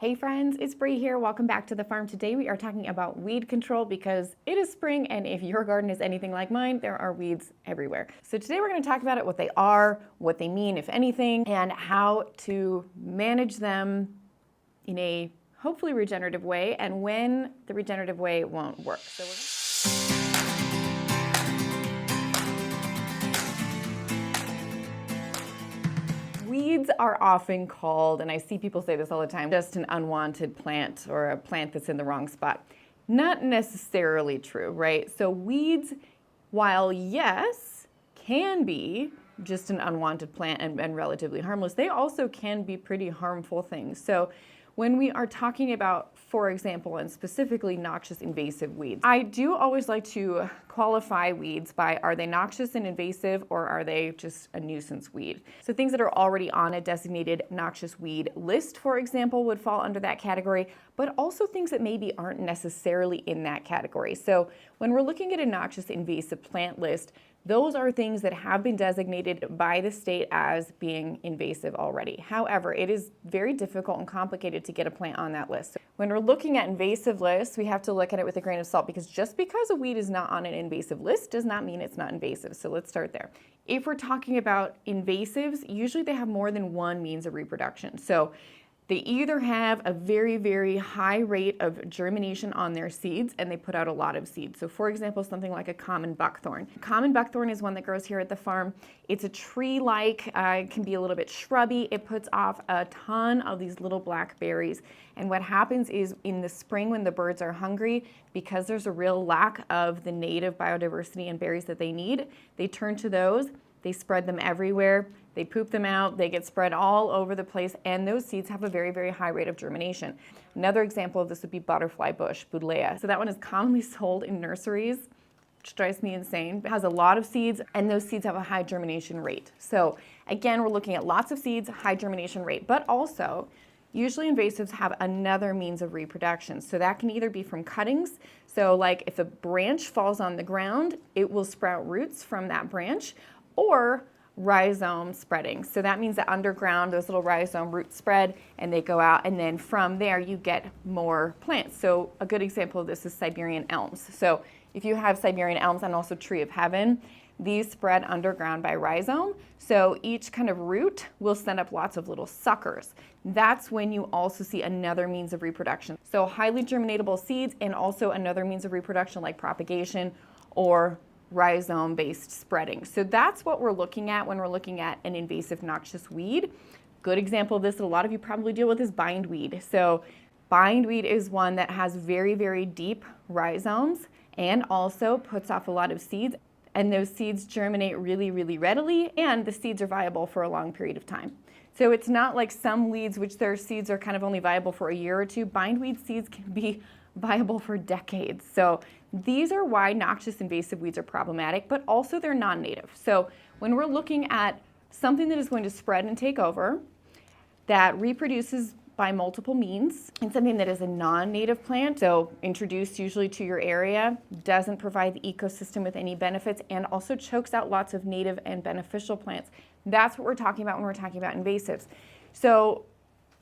Hey friends, it's Bree here. Welcome back to the farm. Today we are talking about weed control because it is spring, and if your garden is anything like mine, there are weeds everywhere. So today we're going to talk about it, what they are, what they mean, if anything, and how to manage them in a hopefully regenerative way, and when the regenerative way won't work. Weeds are often called, and I see people say this all the time, just an unwanted plant or a plant that's in the wrong spot. Not necessarily true, right? So weeds, while yes, can be just an unwanted plant and relatively harmless, they also can be pretty harmful things. So when we are talking about, for example, and specifically noxious invasive weeds, I do always like to qualify weeds by, are they noxious and invasive, or are they just a nuisance weed? So things that are already on a designated noxious weed list, for example, would fall under that category, but also things that maybe aren't necessarily in that category. So when we're looking at a noxious invasive plant list, those are things that have been designated by the state as being invasive already. However, it is very difficult and complicated to get a plant on that list. When we're looking at invasive lists, we have to look at it with a grain of salt, because just because a weed is not on an invasive list does not mean it's not invasive. So let's start there. If we're talking about invasives, usually they have more than one means of reproduction. So they either have a very, very high rate of germination on their seeds, and they put out a lot of seeds. So for example, something like a common buckthorn. Common buckthorn is one that grows here at the farm. It's a tree-like, it can be a little bit shrubby. It puts off a ton of these little black berries. And what happens is in the spring when the birds are hungry, because there's a real lack of the native biodiversity and berries that they need, they turn to those, they spread them everywhere. They poop them out, they get spread all over the place, and those seeds have a very, very high rate of germination. Another example of this would be butterfly bush, Buddleia. So that one is commonly sold in nurseries, which drives me insane. It has a lot of seeds, and those seeds have a high germination rate. So again, we're looking at lots of seeds, high germination rate, but also usually invasives have another means of reproduction. So that can either be from cuttings. So like if a branch falls on the ground, it will sprout roots from that branch, or rhizome spreading. So that means that underground, those little rhizome roots spread and they go out, and then from there you get more plants. So a good example of this is Siberian elms. So if you have Siberian elms and also tree of heaven, these spread underground by rhizome. So each kind of root will send up lots of little suckers. That's when you also see another means of reproduction. So highly germinatable seeds, and also another means of reproduction like propagation or rhizome-based spreading. So that's what we're looking at when we're looking at an invasive noxious weed. Good example of this that a lot of you probably deal with is bindweed. So bindweed is one that has very, very deep rhizomes and also puts off a lot of seeds. And those seeds germinate really, really readily, and the seeds are viable for a long period of time. So it's not like some weeds, which their seeds are kind of only viable for a year or two. Bindweed seeds can be viable for decades. So these are why noxious invasive weeds are problematic, but also they're non-native. So when we're looking at something that is going to spread and take over, that reproduces by multiple means, and something that is a non-native plant, so introduced usually to your area, doesn't provide the ecosystem with any benefits, and also chokes out lots of native and beneficial plants, that's what we're talking about when we're talking about invasives. So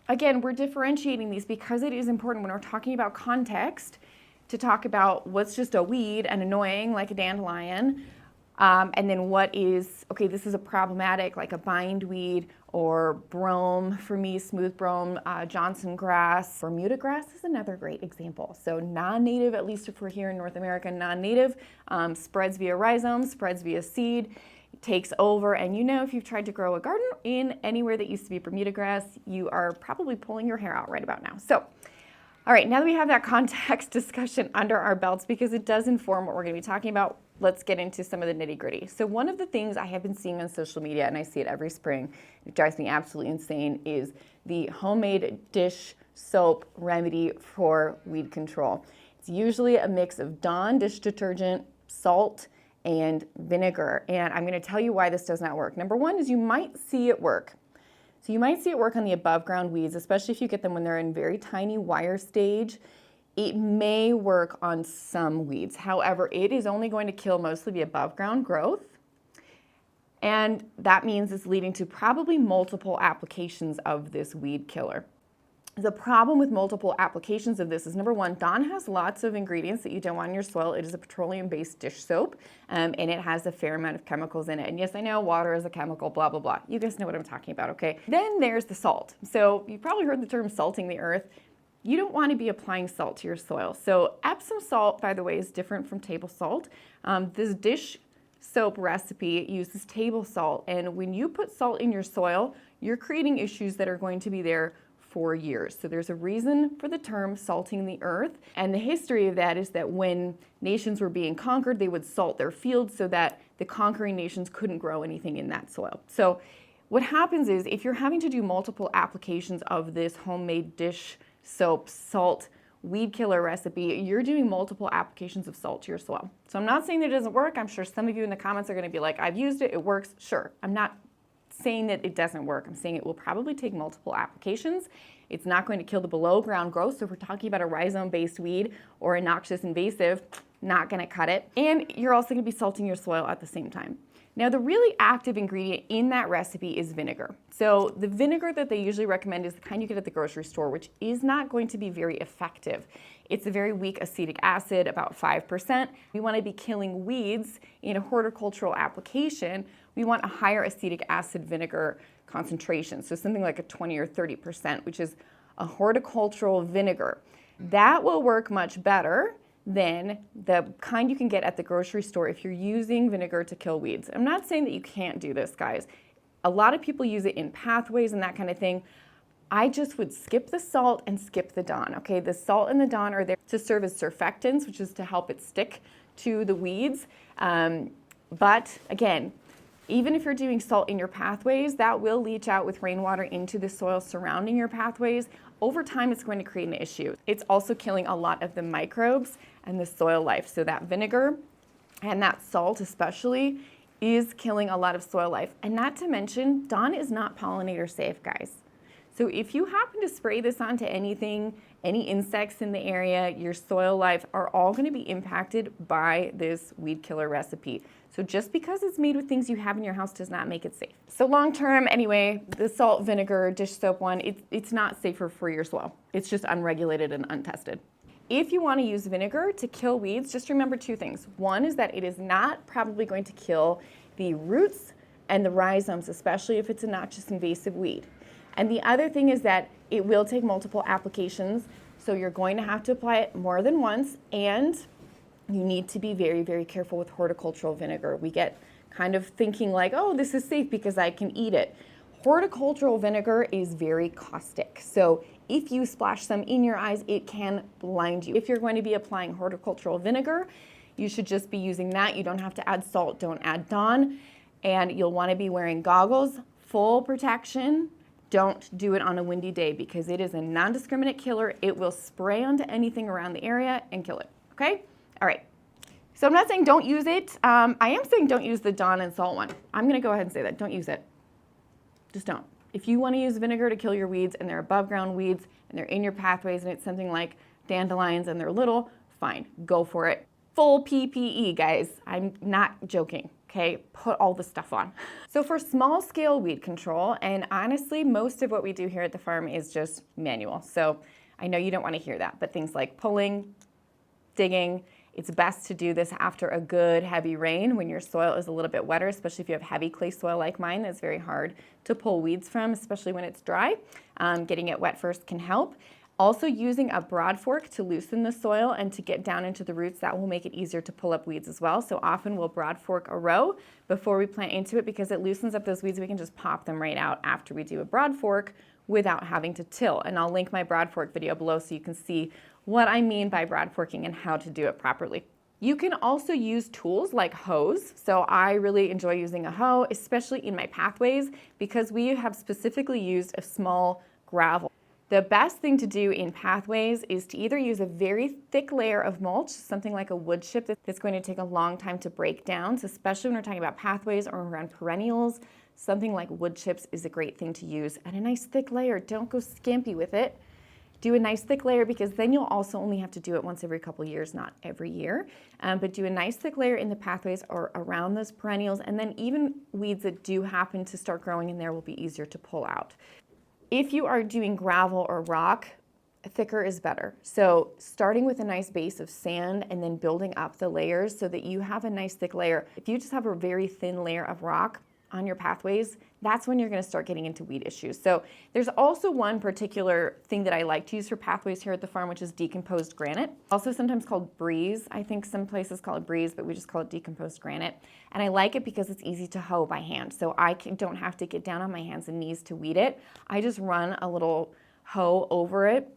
again, we're differentiating these because it is important when we're talking about context to talk about what's just a weed and annoying like a dandelion, and then what is, okay, this is a problematic like a bindweed or brome, for me, smooth brome, Johnson grass. Bermuda grass is another great example. So non-native, at least if we're here in North America, non-native, spreads via rhizome, spreads via seed, takes over, and you know if you've tried to grow a garden in anywhere that used to be Bermuda grass, you are probably pulling your hair out right about now. So, all right, now that we have that context discussion under our belts, because it does inform what we're going to be talking about, let's get into some of the nitty-gritty. So one of the things I have been seeing on social media, and I see it every spring, it drives me absolutely insane, is the homemade dish soap remedy for weed control. It's usually a mix of Dawn dish detergent, salt, and vinegar. And I'm going to tell you why this does not work. Number one is you might see it work. So you might see it work on the above ground weeds, especially if you get them when they're in very tiny wire stage. It may work on some weeds. However, it is only going to kill mostly the above ground growth. And that means it's leading to probably multiple applications of this weed killer. The problem with multiple applications of this is, number one, Dawn has lots of ingredients that you don't want in your soil. It is a petroleum-based dish soap, and it has a fair amount of chemicals in it. And yes, I know water is a chemical, blah, blah, blah. You guys know what I'm talking about, okay? Then there's the salt. So you've probably heard the term salting the earth. You don't want to be applying salt to your soil. So Epsom salt, by the way, is different from table salt. This dish soap recipe uses table salt, and when you put salt in your soil, you're creating issues that are going to be there for years. So there's a reason for the term salting the earth. And the history of that is that when nations were being conquered, they would salt their fields so that the conquering nations couldn't grow anything in that soil. So what happens is, if you're having to do multiple applications of this homemade dish soap salt weed killer recipe, you're doing multiple applications of salt to your soil. So I'm not saying that it doesn't work. I'm sure some of you in the comments are going to be like, I've used it, it works. Sure. I'm not saying that it doesn't work. I'm saying it will probably take multiple applications. It's not going to kill the below ground growth. So if we're talking about a rhizome-based weed or a noxious invasive, not going to cut it. And you're also going to be salting your soil at the same time. Now, the really active ingredient in that recipe is vinegar. So the vinegar that they usually recommend is the kind you get at the grocery store, which is not going to be very effective. It's a very weak acetic acid, about 5%. We want to be killing weeds in a horticultural application. We want a higher acetic acid vinegar concentration, so something like a 20 or 30%, which is a horticultural vinegar. That will work much better than the kind you can get at the grocery store if you're using vinegar to kill weeds. I'm not saying that you can't do this, guys. A lot of people use it in pathways and that kind of thing. I just would skip the salt and skip the Dawn, okay? The salt and the Dawn are there to serve as surfactants, which is to help it stick to the weeds. But again, even if you're doing salt in your pathways, that will leach out with rainwater into the soil surrounding your pathways. Over time, it's going to create an issue. It's also killing a lot of the microbes and the soil life. So that vinegar and that salt especially is killing a lot of soil life. And not to mention, Dawn is not pollinator safe, guys. So if you happen to spray this onto anything, any insects in the area, your soil life are all going to be impacted by this weed killer recipe. So just because it's made with things you have in your house does not make it safe. So long term, anyway, the salt vinegar dish soap one, it's not safer for your soil. It's just unregulated and untested. If you want to use vinegar to kill weeds, just remember two things. One is that it is not probably going to kill the roots and the rhizomes, especially if it's a noxious invasive weed. And the other thing is that it will take multiple applications, so you're going to have to apply it more than once, and you need to be very, very careful with horticultural vinegar. We get kind of thinking like, oh, this is safe because I can eat it. Horticultural vinegar is very caustic. So if you splash some in your eyes, it can blind you. If you're going to be applying horticultural vinegar, you should just be using that. You don't have to add salt, don't add Dawn, and you'll want to be wearing goggles, full protection. Don't do it on a windy day because it is a non-discriminate killer. It will spray onto anything around the area and kill it, okay? All right, so I'm not saying don't use it. I am saying don't use the Dawn and salt one. I'm gonna go ahead and say that, don't use it. Just don't. If you wanna use vinegar to kill your weeds and they're above ground weeds and they're in your pathways and it's something like dandelions and they're little, fine, go for it. Full PPE, guys. I'm not joking, okay? Put all the stuff on. So for small scale weed control, and honestly, most of what we do here at the farm is just manual. So I know you don't wanna hear that, but things like pulling, digging, it's best to do this after a good heavy rain when your soil is a little bit wetter, especially if you have heavy clay soil like mine. That's very hard to pull weeds from, especially when it's dry. Getting it wet first can help. Also using a broad fork to loosen the soil and to get down into the roots, that will make it easier to pull up weeds as well. So often we'll broad fork a row before we plant into it because it loosens up those weeds. We can just pop them right out after we do a broad fork without having to till. And I'll link my broad fork video below so you can see what I mean by broad forking and how to do it properly. You can also use tools like hoes. So I really enjoy using a hoe, especially in my pathways, because we have specifically used a small gravel. The best thing to do in pathways is to either use a very thick layer of mulch, something like a wood chip that's going to take a long time to break down, so especially when we're talking about pathways or around perennials, something like wood chips is a great thing to use. And a nice thick layer, don't go skimpy with it. Do a nice thick layer because then you'll also only have to do it once every couple years, not every year. But do a nice thick layer in the pathways or around those perennials, and then even weeds that do happen to start growing in there will be easier to pull out. if you are doing gravel or rock, thicker is better. So starting with a nice base of sand and then building up the layers so that you have a nice thick layer. If you just have a very thin layer of rock on your pathways, that's when you're going to start getting into weed issues. So there's also one particular thing that I like to use for pathways here at the farm, which is decomposed granite. Also sometimes called breeze. I think some places call it breeze, but we just call it decomposed granite. And I like it because it's easy to hoe by hand. So I don't have to get down on my hands and knees to weed it. I just run a little hoe over it,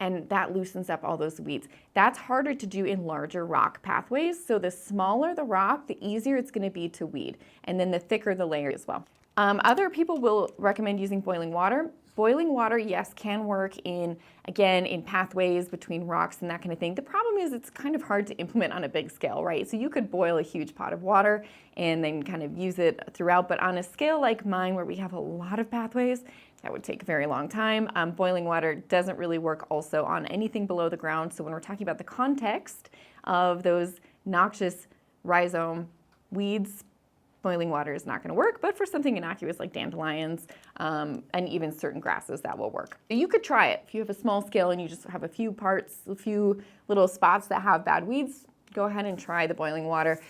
and that loosens up all those weeds. That's harder to do in larger rock pathways. So the smaller the rock, the easier it's gonna be to weed. And then the thicker the layer as well. Other people will recommend using boiling water. Boiling water, yes, can work again, in pathways between rocks and that kind of thing. The problem is it's kind of hard to implement on a big scale, right? So you could boil a huge pot of water and then kind of use it throughout, but on a scale like mine where we have a lot of pathways, that would take a very long time. Boiling water doesn't really work also on anything below the ground. So when we're talking about the context of those noxious rhizome weeds, boiling water is not going to work, but for something innocuous like dandelions and even certain grasses, that will work. You could try it. If you have a small scale and you just have a few parts, a few little spots that have bad weeds, go ahead and try the boiling water.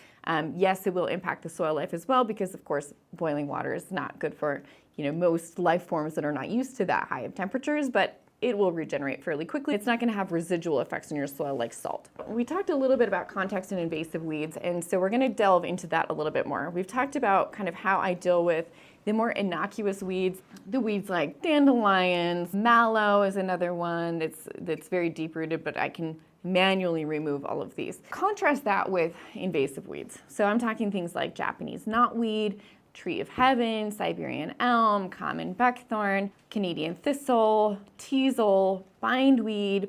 Yes, it will impact the soil life as well because, of course, boiling water is not good for most life forms that are not used to that high of temperatures, but it will regenerate fairly quickly. It's not going to have residual effects on your soil like salt. We talked a little bit about context and invasive weeds, and so we're going to delve into that a little bit more. We've talked about kind of how I deal with the more innocuous weeds, the weeds like dandelions, mallow is another one that's very deep-rooted, but I can manually remove all of these. Contrast that with invasive weeds. So I'm talking things like Japanese knotweed, tree of heaven, Siberian elm, common buckthorn, Canadian thistle, teasel, bindweed.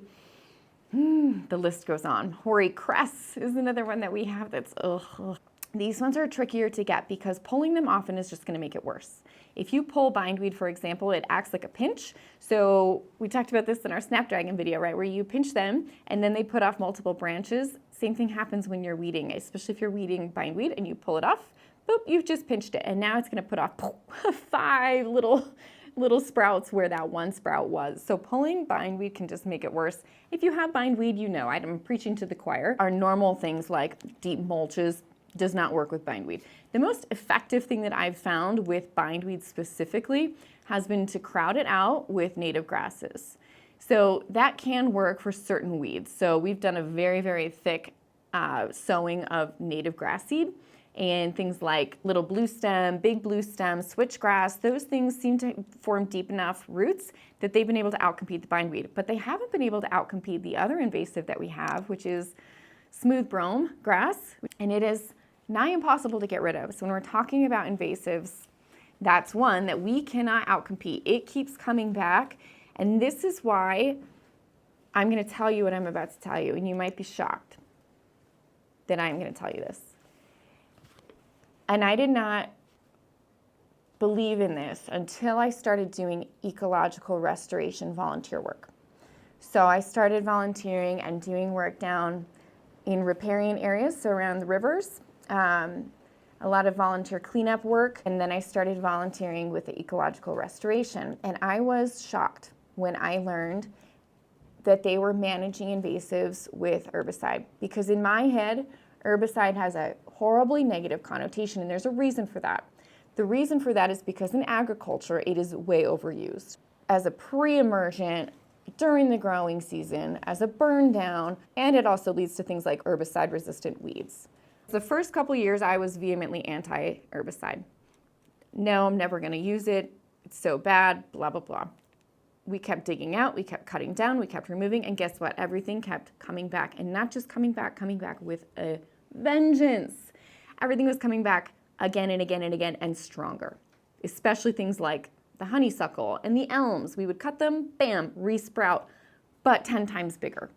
The list goes on. Hoary cress is another one that we have that's, ugh. These ones are trickier to get because pulling them often is just going to make it worse. If you pull bindweed, for example, it acts like a pinch. So we talked about this in our snapdragon video, right, where you pinch them and then they put off multiple branches. Same thing happens when you're weeding, especially if you're weeding bindweed and you pull it off. Boop, you've just pinched it, and now it's going to put off 5 little sprouts where that one sprout was. So pulling bindweed can just make it worse. If you have bindweed, I'm preaching to the choir. Our normal things like deep mulches does not work with bindweed. The most effective thing that I've found with bindweed specifically has been to crowd it out with native grasses. So that can work for certain weeds. So we've done a very, very thick sowing of native grass seed. And things like little blue stem, big blue stem, switchgrass, those things seem to form deep enough roots that they've been able to outcompete the bindweed. But they haven't been able to outcompete the other invasive that we have, which is smooth brome grass. And it is nigh impossible to get rid of. So when we're talking about invasives, that's one that we cannot outcompete. It keeps coming back. And this is why I'm going to tell you what I'm about to tell you. And you might be shocked that I'm going to tell you this. And I did not believe in this until I started doing ecological restoration volunteer work. So I started volunteering and doing work down in riparian areas, so around the rivers, a lot of volunteer cleanup work, and then I started volunteering with the ecological restoration. And I was shocked when I learned that they were managing invasives with herbicide, because in my head, herbicide has a horribly negative connotation, and there's a reason for that. The reason for that is because in agriculture, it is way overused. As a pre-emergent, during the growing season, as a burn down, and it also leads to things like herbicide-resistant weeds. The first couple years, I was vehemently anti-herbicide. No, I'm never gonna use it. It's so bad, blah, blah, blah. We kept digging out, we kept cutting down, we kept removing, and guess what? Everything kept coming back, and not just coming back with a vengeance. Everything was coming back again and again and again and stronger, especially things like the honeysuckle and the elms. We would cut them, bam, resprout, but 10 times bigger.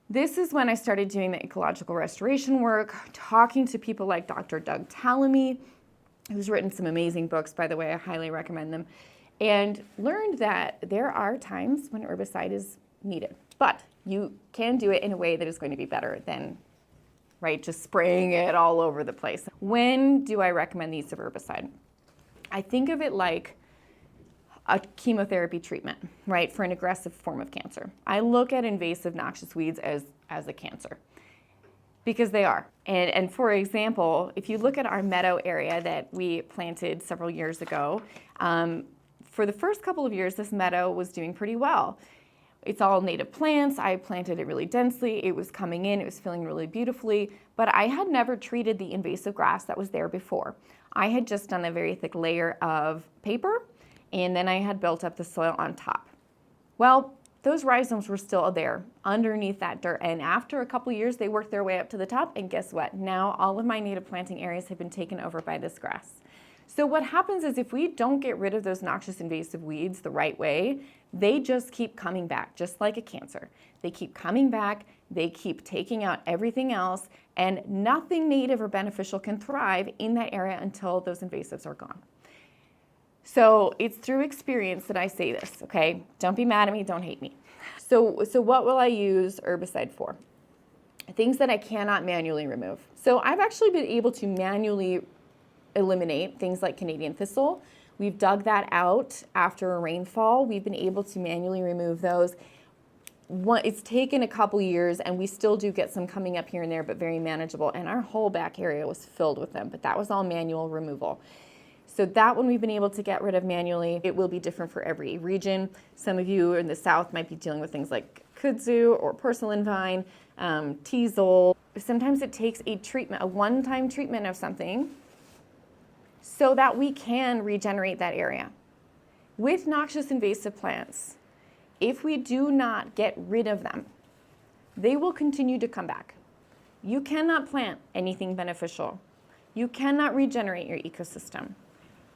This is when I started doing the ecological restoration work, talking to people like Dr. Doug Tallamy, who's written some amazing books, by the way, I highly recommend them, and learned that there are times when herbicide is needed, but you can do it in a way that is going to be better than just spraying it all over the place. When do I recommend the use of herbicide? I think of it like a chemotherapy treatment, right, for an aggressive form of cancer. I look at invasive noxious weeds as a cancer, because they are. And for example, if you look at our meadow area that we planted several years ago, for the first couple of years, this meadow was doing pretty well. It's all native plants. I planted it really densely. It was coming in. It was filling really beautifully. But I had never treated the invasive grass that was there before. I had just done a very thick layer of paper, and then I had built up the soil on top. Well, those rhizomes were still there underneath that dirt. And after a couple years, they worked their way up to the top. And guess what? Now all of my native planting areas have been taken over by this grass. So what happens is if we don't get rid of those noxious invasive weeds the right way, they just keep coming back, just like a cancer. They keep coming back, they keep taking out everything else, and nothing native or beneficial can thrive in that area until those invasives are gone. So it's through experience that I say this, okay? Don't be mad at me, don't hate me. So what will I use herbicide for? Things that I cannot manually remove. So I've actually been able to manually eliminate things like Canadian thistle. We've dug that out after a rainfall. We've been able to manually remove those. It's taken a couple years, and we still do get some coming up here and there, but very manageable. And our whole back area was filled with them, but that was all manual removal. So that one we've been able to get rid of manually. It will be different for every region. Some of you in the south might be dealing with things like kudzu or porcelain vine, teasel. Sometimes it takes a treatment, a one-time treatment of something, so that we can regenerate that area. With noxious invasive plants, if we do not get rid of them, they will continue to come back. You cannot plant anything beneficial. You cannot regenerate your ecosystem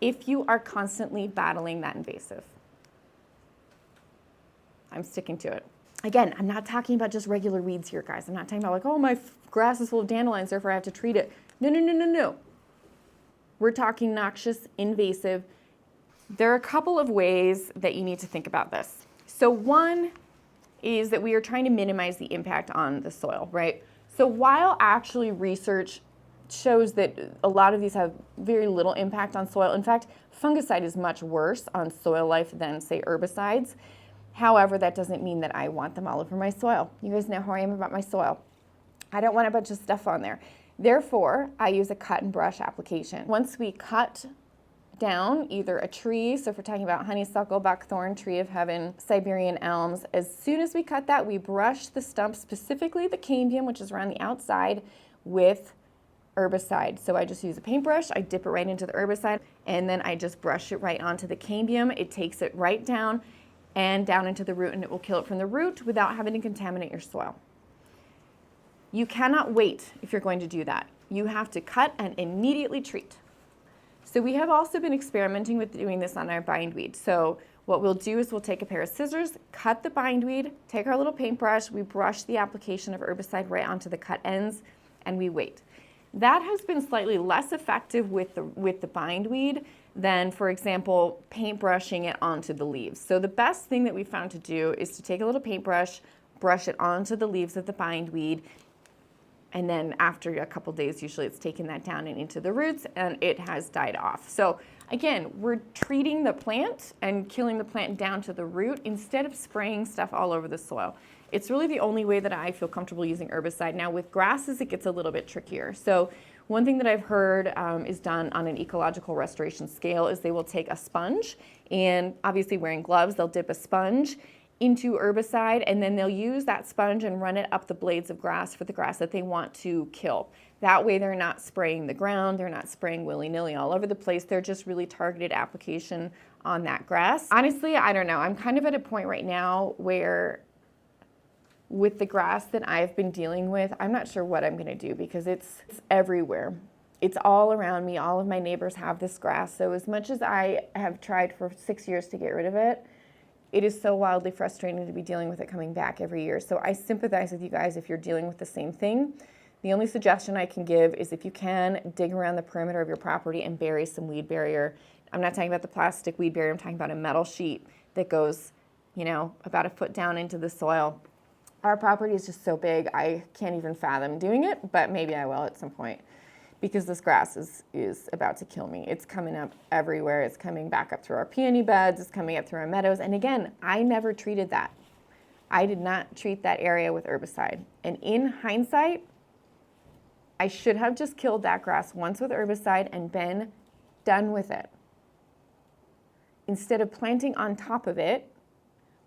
if you are constantly battling that invasive. I'm sticking to it. Again, I'm not talking about just regular weeds here, guys. I'm not talking about like, oh, my grass is full of dandelions, therefore I have to treat it. No. We're talking noxious, invasive. There are a couple of ways that you need to think about this. So one is that we are trying to minimize the impact on the soil, right? So while actually research shows that a lot of these have very little impact on soil, in fact, fungicide is much worse on soil life than, say, herbicides. However, that doesn't mean that I want them all over my soil. You guys know how I am about my soil. I don't want a bunch of stuff on there. Therefore, I use a cut and brush application. Once we cut down either a tree, so if we're talking about honeysuckle, buckthorn, tree of heaven, Siberian elms, as soon as we cut that, we brush the stump, specifically the cambium, which is around the outside, with herbicide. So I just use a paintbrush, I dip it right into the herbicide, and then I just brush it right onto the cambium. It takes it right down and down into the root, and it will kill it from the root without having to contaminate your soil. You cannot wait if you're going to do that. You have to cut and immediately treat. So we have also been experimenting with doing this on our bindweed. So what we'll do is we'll take a pair of scissors, cut the bindweed, take our little paintbrush, we brush the application of herbicide right onto the cut ends, and we wait. That has been slightly less effective with the bindweed than, for example, paintbrushing it onto the leaves. So the best thing that we found to do is to take a little paintbrush, brush it onto the leaves of the bindweed, and then after a couple days, usually it's taken that down and into the roots, and it has died off. So again, we're treating the plant and killing the plant down to the root instead of spraying stuff all over the soil. It's really the only way that I feel comfortable using herbicide. Now with grasses, it gets a little bit trickier. So one thing that I've heard is done on an ecological restoration scale is they will take a sponge, and obviously wearing gloves, they'll dip a sponge into herbicide, and then they'll use that sponge and run it up the blades of grass for the grass that they want to kill. That way they're not spraying the ground, they're not spraying willy-nilly all over the place, they're just really targeted application on that grass. Honestly, I don't know, I'm kind of at a point right now where with the grass that I've been dealing with, I'm not sure what I'm gonna do because it's everywhere. It's all around me, all of my neighbors have this grass, so as much as I have tried for 6 years to get rid of it, it is so wildly frustrating to be dealing with it coming back every year. So I sympathize with you guys if you're dealing with the same thing. The only suggestion I can give is if you can, dig around the perimeter of your property and bury some weed barrier. I'm not talking about the plastic weed barrier, I'm talking about a metal sheet that goes, about a foot down into the soil. Our property is just so big, I can't even fathom doing it, but maybe I will at some point. because this grass is about to kill me. It's coming up everywhere. It's coming back up through our peony beds. It's coming up through our meadows. And again, I never treated that. I did not treat that area with herbicide. And in hindsight, I should have just killed that grass once with herbicide and been done with it, instead of planting on top of it,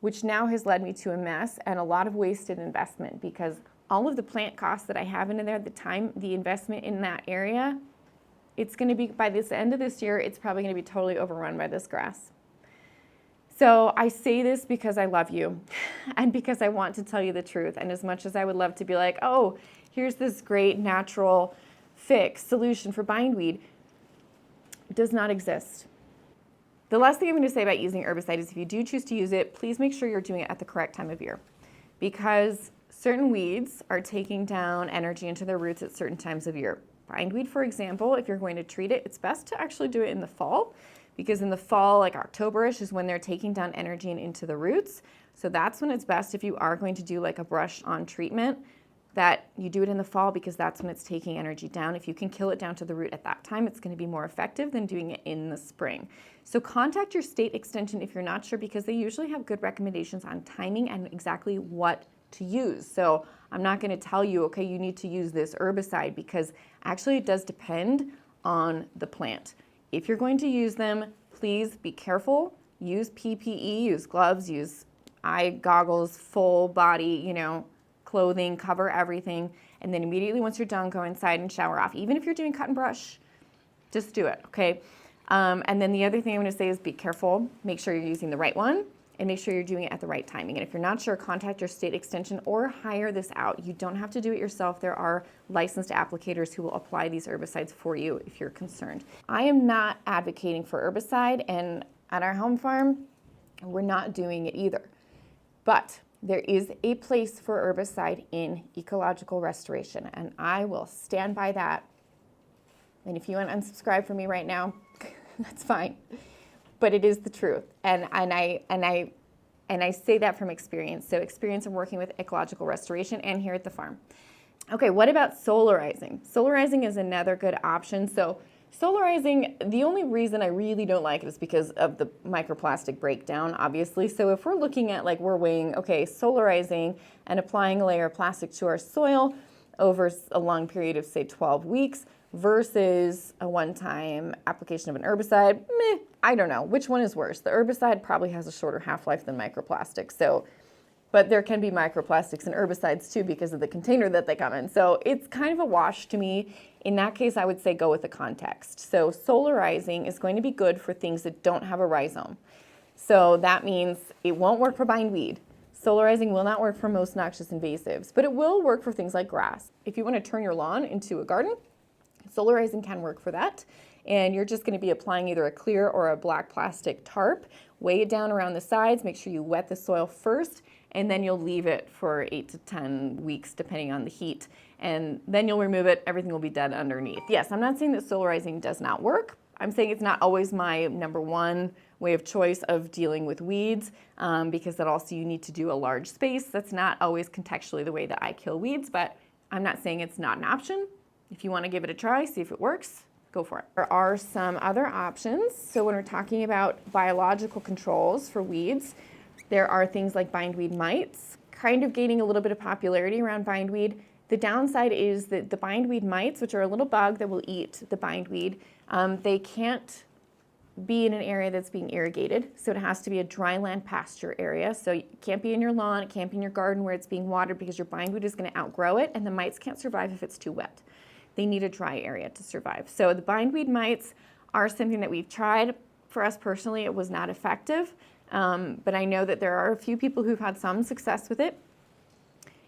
which now has led me to a mess and a lot of wasted investment, because all of the plant costs that I have in there, the investment in that area, it's going to be, by this end of this year, it's probably going to be totally overrun by this grass. So I say this because I love you and because I want to tell you the truth. And as much as I would love to be like, oh, here's this great natural fix, solution for bindweed, it does not exist. The last thing I'm going to say about using herbicide is if you do choose to use it, please make sure you're doing it at the correct time of year, because certain weeds are taking down energy into their roots at certain times of year. Bindweed, for example, if you're going to treat it, it's best to actually do it in the fall, because in the fall, like October-ish, is when they're taking down energy and into the roots. So that's when it's best, if you are going to do like a brush-on treatment, that you do it in the fall, because that's when it's taking energy down. If you can kill it down to the root at that time, it's going to be more effective than doing it in the spring. So contact your state extension if you're not sure, because they usually have good recommendations on timing and exactly what to use. So I'm not going to tell you, okay, you need to use this herbicide, because actually it does depend on the plant. If you're going to use them, please be careful. Use PPE, use gloves, use eye goggles, full body, clothing, cover everything. And then immediately once you're done, go inside and shower off. Even if you're doing cut and brush, just do it, okay? And then the other thing I'm going to say is be careful. Make sure you're using the right one, and make sure you're doing it at the right timing. And if you're not sure, contact your state extension or hire this out. You don't have to do it yourself. There are licensed applicators who will apply these herbicides for you if you're concerned. I am not advocating for herbicide, and at our home farm, we're not doing it either. But there is a place for herbicide in ecological restoration, and I will stand by that. And if you want to unsubscribe from me right now, that's fine. But it is the truth, and I say that from experience. So experience in working with ecological restoration and here at the farm. Okay, what about solarizing? Solarizing is another good option. So solarizing, the only reason I really don't like it is because of the microplastic breakdown, obviously. So if we're looking at, like, we're weighing, okay, solarizing and applying a layer of plastic to our soil over a long period of, say, 12 weeks versus a one-time application of an herbicide, I don't know. Which one is worse? The herbicide probably has a shorter half-life than microplastics. So, but there can be microplastics in herbicides too, because of the container that they come in. So it's kind of a wash to me. In that case, I would say go with the context. So solarizing is going to be good for things that don't have a rhizome. So that means it won't work for bindweed. Solarizing will not work for most noxious invasives, but it will work for things like grass. If you want to turn your lawn into a garden, solarizing can work for that. And you're just going to be applying either a clear or a black plastic tarp. Weigh it down around the sides. Make sure you wet the soil first, and then you'll leave it for 8 to 10 weeks, depending on the heat. And then you'll remove it. Everything will be dead underneath. Yes, I'm not saying that solarizing does not work. I'm saying it's not always my number one way of choice of dealing with weeds, because that also you need to do a large space. That's not always contextually the way that I kill weeds, but I'm not saying it's not an option. If you want to give it a try, see if it works, go for it. There are some other options. So when we're talking about biological controls for weeds, there are things like bindweed mites, kind of gaining a little bit of popularity around bindweed. The downside is that the bindweed mites, which are a little bug that will eat the bindweed, they can't be in an area that's being irrigated. So it has to be a dry land pasture area. So it can't be in your lawn, it can't be in your garden where it's being watered, because your bindweed is going to outgrow it, and the mites can't survive if it's too wet. They need a dry area to survive. So the bindweed mites are something that we've tried. For us personally, it was not effective, but I know that there are a few people who've had some success with it.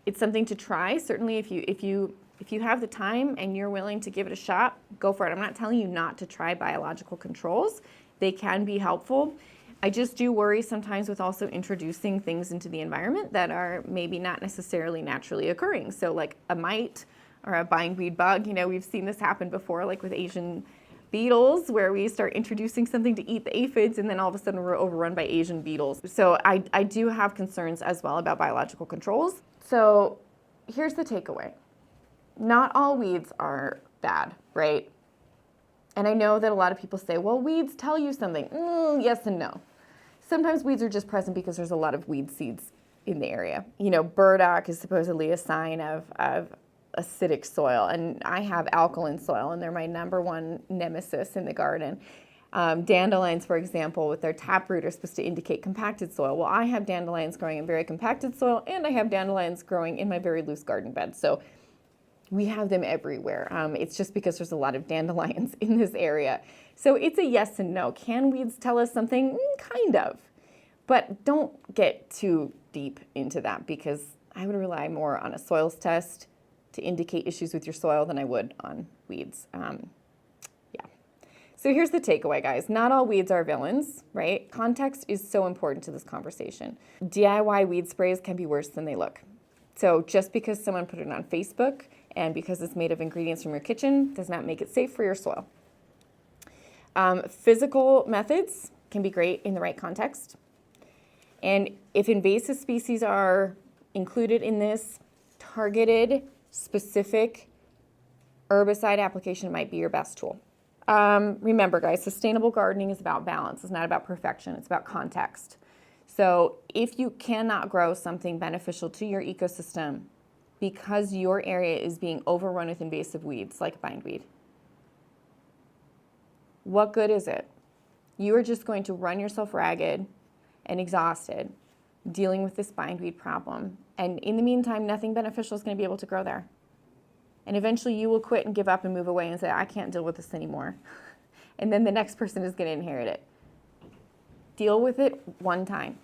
It's something to try. Certainly, if you have the time and you're willing to give it a shot, go for it. I'm not telling you not to try biological controls. They can be helpful. I just do worry sometimes with also introducing things into the environment that are maybe not necessarily naturally occurring. So like a mite or a bindweed bug, we've seen this happen before, like with Asian beetles, where we start introducing something to eat the aphids, and then all of a sudden we're overrun by Asian beetles. So I do have concerns as well about biological controls. So here's the takeaway. Not all weeds are bad, right? And I know that a lot of people say, well, weeds tell you something. Yes and no. Sometimes weeds are just present because there's a lot of weed seeds in the area. You know, burdock is supposedly a sign of acidic soil, and I have alkaline soil, and they're my number one nemesis in the garden. Dandelions, for example, with their taproot are supposed to indicate compacted soil. Well, I have dandelions growing in very compacted soil, and I have dandelions growing in my very loose garden bed. So we have them everywhere. It's just because there's a lot of dandelions in this area. So it's a yes and no. Can weeds tell us something? Kind of. But don't get too deep into that, because I would rely more on a soils test to indicate issues with your soil than I would on weeds. So here's the takeaway, guys. Not all weeds are villains, right? Context is so important to this conversation. DIY weed sprays can be worse than they look. So just because someone put it on Facebook and because it's made of ingredients from your kitchen does not make it safe for your soil. Physical methods can be great in the right context. And if invasive species are included in this, targeted, specific herbicide application might be your best tool. Remember, guys, sustainable gardening is about balance. It's not about perfection. It's about context. So if you cannot grow something beneficial to your ecosystem because your area is being overrun with invasive weeds like bindweed, what good is it? You are just going to run yourself ragged and exhausted dealing with this bindweed problem. And in the meantime, nothing beneficial is going to be able to grow there. And eventually you will quit and give up and move away and say, I can't deal with this anymore. And then the next person is going to inherit it. Deal with it one time.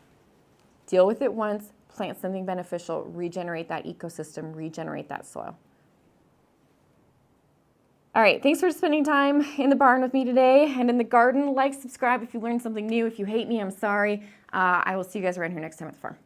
Deal with it once, plant something beneficial, regenerate that ecosystem, regenerate that soil. All right, thanks for spending time in the barn with me today and in the garden. Like, subscribe if you learned something new. If you hate me, I'm sorry. I will see you guys around here next time at the farm.